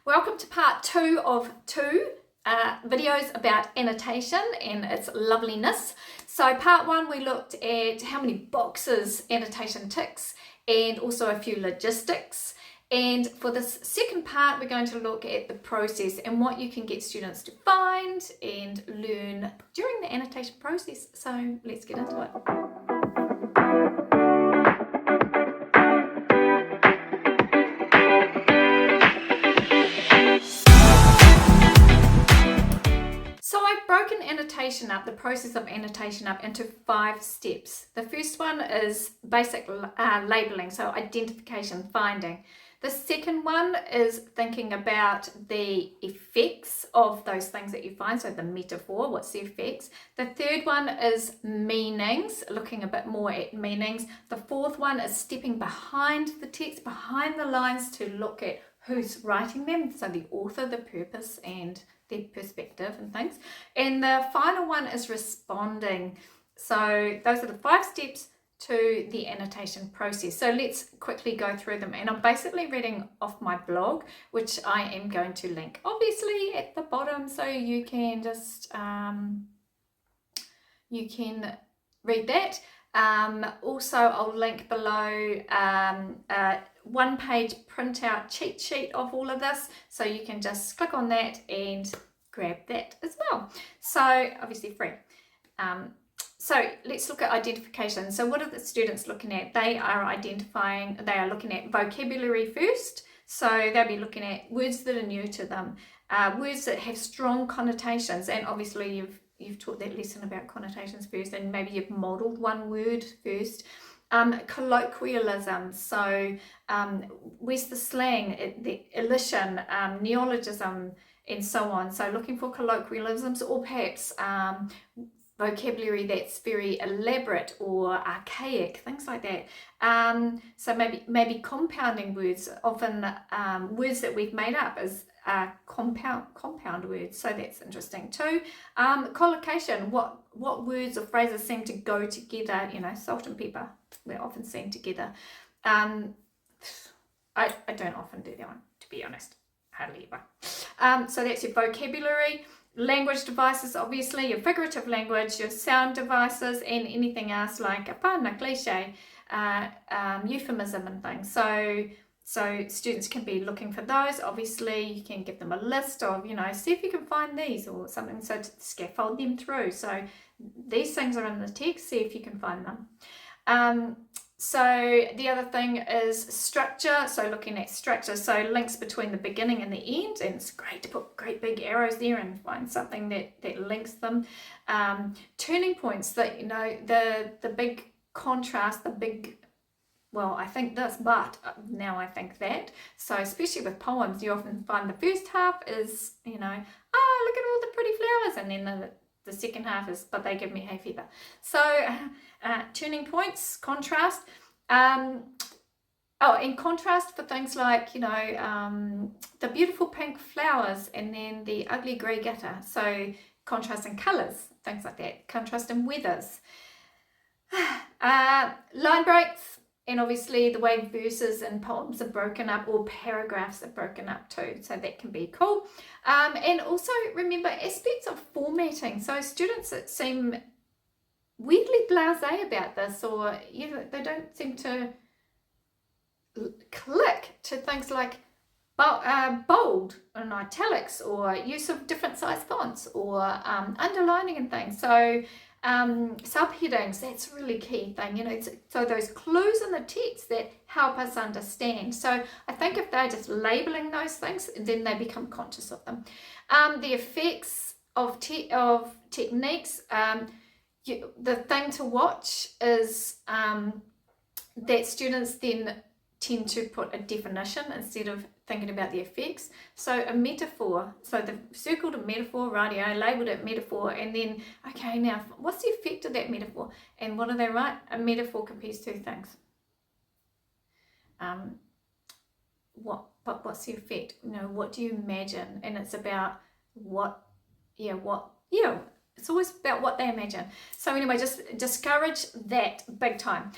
Welcome to part 2 of 2 videos about annotation and its loveliness. So part 1 we looked at how many boxes annotation ticks and also a few logistics. And for this second part we're going to look at the process and what you can get students to find and learn during the annotation process. So let's get into it. So I've broken annotation up, the process of annotation up into 5 steps. The first one is basic labeling, so identification, finding. The second one is thinking about the effects of those things that you find, so the metaphor, what's the effects. The third one is meanings, looking a bit more at meanings. The fourth one is stepping behind the text, behind the lines to look at who's writing them, so the author, the purpose, and their perspective and things. And the final one is responding. So those are the 5 steps to the annotation process. So let's quickly go through them. And I'm basically reading off my blog, which I am going to link obviously at the bottom, so you can just you can read that. Also I'll link below one-page printout cheat sheet of all of this, so you can just click on that and grab that as well. So obviously free. So let's look at identification. So what are the students looking at? They are looking at vocabulary first. So they'll be looking at words that are new to them, words that have strong connotations, and obviously you've taught that lesson about connotations first, and maybe you've modelled one word first. Colloquialism, so where's the slang, the elision, neologism, and so on. So looking for colloquialisms, or perhaps vocabulary that's very elaborate or archaic, things like that. So maybe compounding words, often words that we've made up as compound words, so that's interesting too. Collocation, what words or phrases seem to go together, salt and pepper, we're often seen together. I don't often do that one, to be honest, hardly ever. So that's your vocabulary. Language devices, obviously, your figurative language, your sound devices, and anything else like a pun, a cliche, euphemism and things. So students can be looking for those. Obviously, you can give them a list of, see if you can find these or something, so to scaffold them through. So these things are in the text, see if you can find them. So the other thing is structure, so looking at structure, so links between the beginning and the end, and it's great to put great big arrows there and find something that links them. Turning points, that the big contrast, I think this, but now I think that. So especially with poems, you often find the first half is, look at all the pretty flowers, and then the second half is, but they give me hay fever. So turning points, contrast. In contrast for things like, the beautiful pink flowers and then the ugly grey gutter. So contrast in colours, things like that. Contrast in weathers. Line breaks. And obviously the way verses and poems are broken up, or paragraphs are broken up too. So that can be cool. And also remember aspects of formatting. So students that seem weirdly blasé about this, or they don't seem to click to things like bold and italics, or use of different size fonts, or underlining and things. So subheadings, that's a really key thing, so those clues in the text that help us understand. So I think if they're just labeling those things, then they become conscious of them. The effects of techniques, the thing to watch is that students then tend to put a definition instead of thinking about the effects. So a metaphor, so they've circled a metaphor, rightio, labelled it metaphor, and then, okay, now what's the effect of that metaphor? And what do they write? A metaphor compares 2 things. What's the effect? What do you imagine? And it's about it's always about what they imagine. So anyway, just discourage that big time.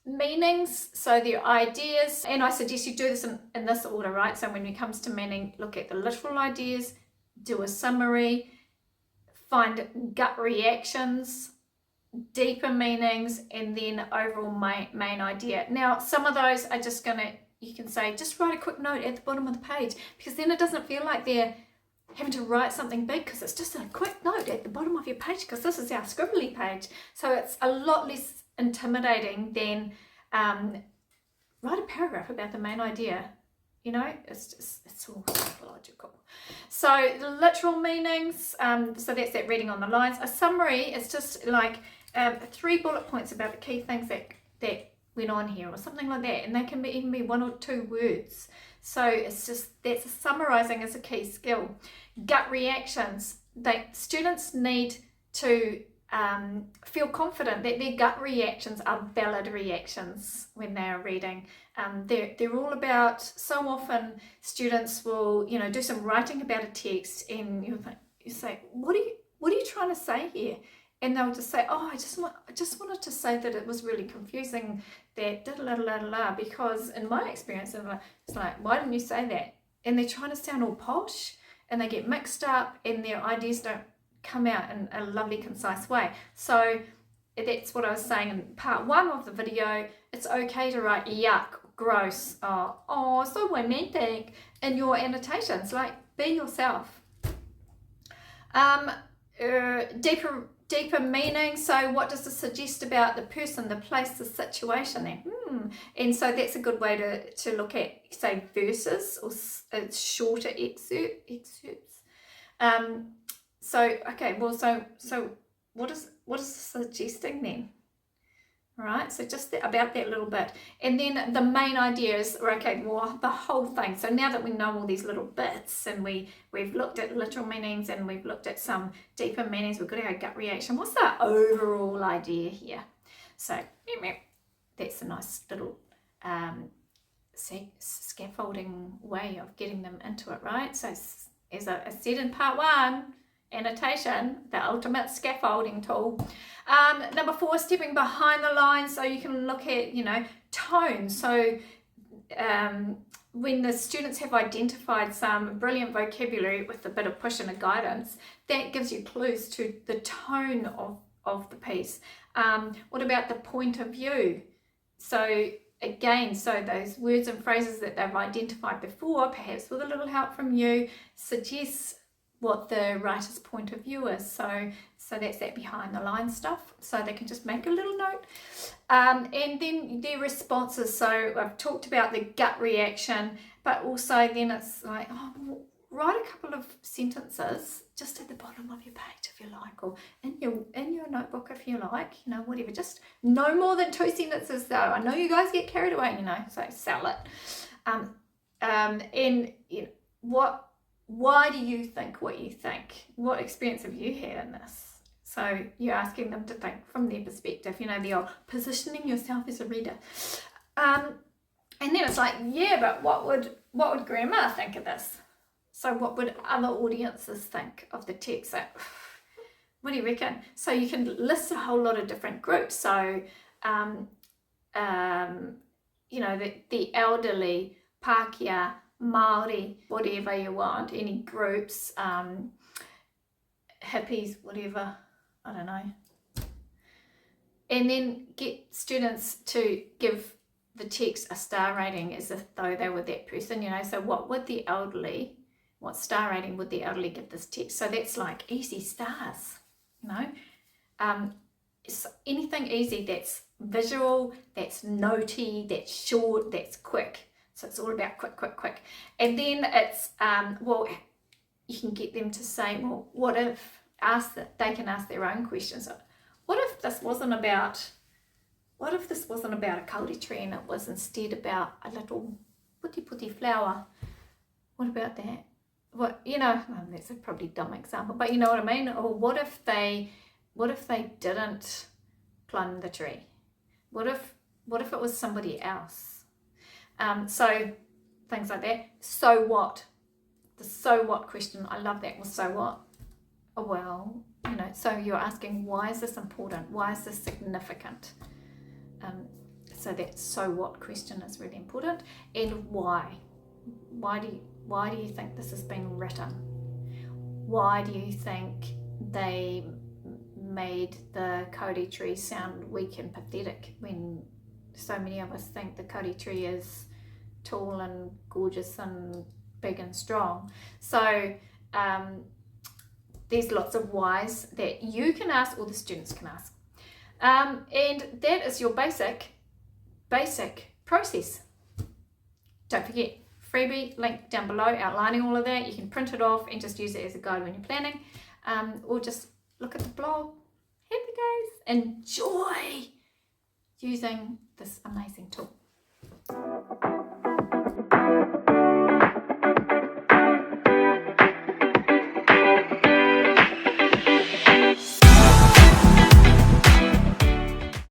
meanings, so their ideas, and I suggest you do this in this order, right? So when it comes to meaning, look at the literal ideas, do a summary, find gut reactions, deeper meanings, and then overall main idea. Now, some of those are just you can say, just write a quick note at the bottom of the page, because then it doesn't feel like they're having to write something big, because it's just a quick note at the bottom of your page, because this is our scribbly page. So it's a lot less intimidating than write a paragraph about the main idea. You know, it's all psychological. So the literal meanings, so that's that reading on the lines. A summary is just like 3 bullet points about the key things that went on here, or something like that, and they can even be 1 or 2 words. So it's just, that's summarizing as a key skill. Gut reactions, students need to feel confident that their gut reactions are valid reactions when they are reading. They're all about, so often students will, you know, do some writing about a text, and you say, what are you trying to say here? And they'll just say, oh, I just wanted to say that it was really confusing, that da-da-da-da-da, because in my experience, it's like, why didn't you say that? And they're trying to sound all posh, and they get mixed up, and their ideas don't come out in a lovely, concise way. So that's what I was saying in part 1 of the video. It's okay to write yuck, gross, oh, so romantic in your annotations. Like, be yourself. Deeper meaning, so what does this suggest about the person, the place, the situation there? And so that's a good way to look at, say, verses or shorter excerpts. So okay, well, so what is suggesting then? All right, so just about that little bit, and then the main idea is, okay, well, the whole thing. So now that we know all these little bits, and we've looked at literal meanings, and we've looked at some deeper meanings, we've got our gut reaction. What's the overall idea here? So that's a nice little scaffolding way of getting them into it, right? So as I said in part 1, annotation, the ultimate scaffolding tool. Number 4, stepping behind the lines, so you can look at, you know, tone. So when the students have identified some brilliant vocabulary with a bit of push and a guidance, that gives you clues to the tone of the piece. What about the point of view? So again, so those words and phrases that they've identified before, perhaps with a little help from you, suggests what the writer's point of view is. So that's that behind the line stuff. So they can just make a little note. And then their responses. So I've talked about the gut reaction, but also then it's like, oh, write a couple of sentences just at the bottom of your page if you like, or in your notebook if you like, you know, whatever. Just no more than 2 sentences though. I know you guys get carried away, you know, so sell it. And you know, why do you think what you think? What experience have you had in this? So you're asking them to think from their perspective, you know, the old positioning yourself as a reader. And then it's like, yeah, but what would grandma think of this? So what would other audiences think of the text? So, what do you reckon? So you can list a whole lot of different groups. So, you know, the elderly, Pākehā, Māori, whatever you want, any groups, hippies, whatever, I don't know. And then get students to give the text a star rating as if though they were that person, you know. So what star rating would the elderly give this text? So that's like easy stars, you know. So anything easy that's visual, that's notey, that's short, that's quick. So it's all about quick. And then it's, well, you can get them to say, well, what if, they can ask their own questions. What if this wasn't about a kauri tree and it was instead about a little puti flower? What about that? What, you know, that's a probably dumb example, but you know what I mean? Or what if they didn't climb the tree? What if it was somebody else? So things like that. So what? The so what question, I love that. Well, so what? Oh, well, you know, so you're asking, why is this important? Why is this significant? So that so what question is really important. And why? Why do you think this has been written? Why do you think they made the Kauri tree sound weak and pathetic when so many of us think the Kauri tree is tall and gorgeous and big and strong? So there's lots of whys that you can ask or the students can ask. And that is your basic process. Don't forget, freebie link down below outlining all of that. You can print it off and just use it as a guide when you're planning, or just look at the blog. Happy days. Enjoy using this amazing tool.